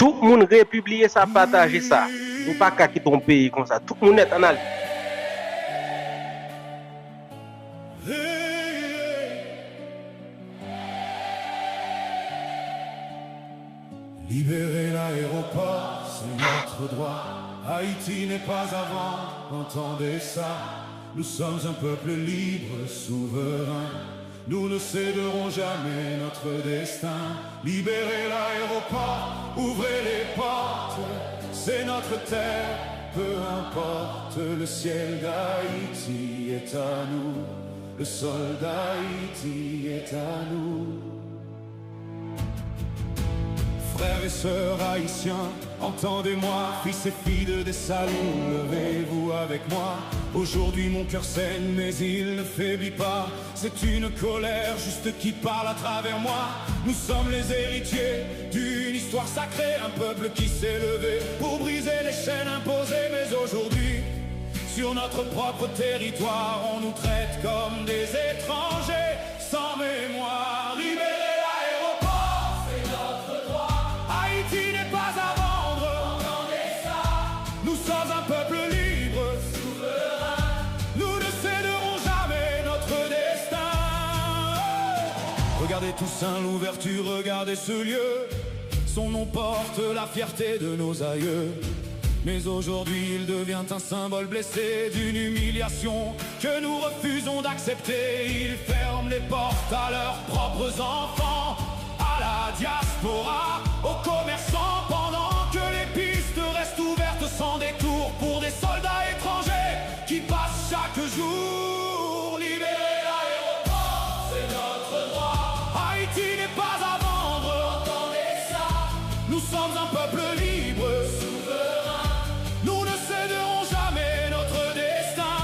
Tout le monde republie ça, partage ça. Nous pas qu'à quitter ton pays comme ça. Tout le monde est en alerte. Libérer l'aéroport, c'est notre droit. Haïti n'est pas avant, entendez ça. Nous sommes un peuple libre, souverain. Nous ne céderons jamais notre destin. Libérez l'aéroport, ouvrez les portes. C'est notre terre, peu importe. Le ciel d'Haïti est à nous. Le sol d'Haïti est à nous. Frères et sœurs haïtiens, entendez-moi, fils et filles de Dessalines, levez-vous avec moi. Aujourd'hui mon cœur saigne, mais il ne faiblit pas. C'est une colère juste qui parle à travers moi. Nous sommes les héritiers d'une histoire sacrée, un peuple qui s'est levé pour briser les chaînes imposées. Mais aujourd'hui, sur notre propre territoire, on nous traite comme des étrangers sans mémoire. Libérez l'aéroport, c'est notre droit. Haïti n'est pas à vendre, entendez ça. Nous sommes un peuple libre, souverain. Nous ne céderons jamais notre destin. Regardez Toussaint l'ouverture, regardez ce lieu. Son nom porte la fierté de nos aïeux. Mais aujourd'hui il devient un symbole blessé d'une humiliation que nous refusons d'accepter. Ils ferment les portes à leurs propres enfants, à la diaspora, aux commerçants, pendant que les pistes restent ouvertes sans détour pour des soldats étrangers qui passent chaque jour. Libérer l'aéroport, c'est notre droit. Haïti n'est pas à vendre, entendez ça. Nous sommes un peuple libre, souverain. Nous ne céderons jamais notre destin.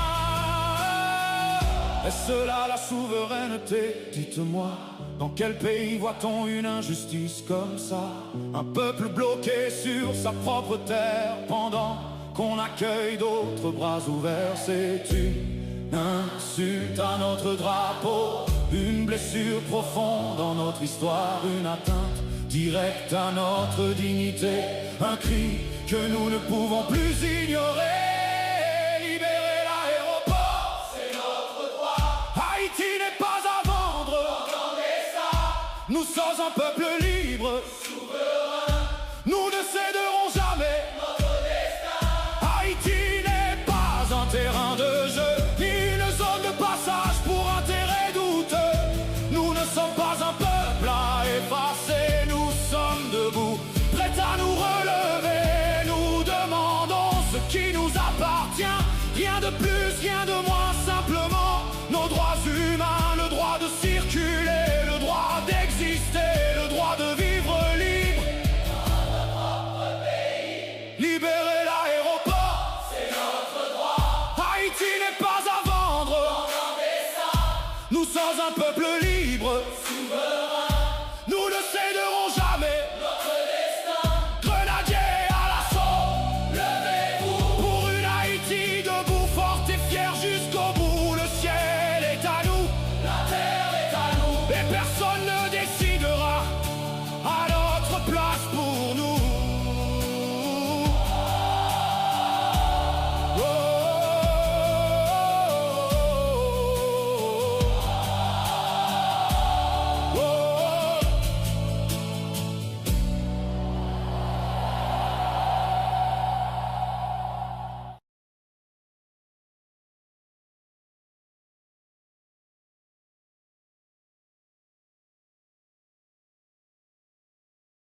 Est-ce là la souveraineté? Dites-moi, dans quel pays voit-on une injustice comme ça? Un peuple bloqué sur sa propre terre pendant qu'on accueille d'autres bras ouverts. C'est une insulte à notre drapeau, une blessure profonde dans notre histoire, une atteinte directe à notre dignité, un cri que nous ne pouvons plus ignorer. Libérer l'aéroport, c'est notre droit. Haïti n'est pas à vendre, entendez ça. Nous sommes un peuple libre, souverain. Nous ne céderons jamais notre destin. Haïti n'est pas un terrain de jeu, ni une zone de passage pour intérêt douteux. Nous ne sommes pas un peuple à effacer. Nous sommes debout, prêts à nous relever. Qui nous appartient, rien de plus, rien de moins, simplement nos droits humains, le droit de circuler, le droit d'exister, le droit de vivre libre dans notre propre pays. Libérer l'aéroport, c'est notre droit. Haïti n'est pas à vendre, entendez ça. Nous sommes un peuple libre.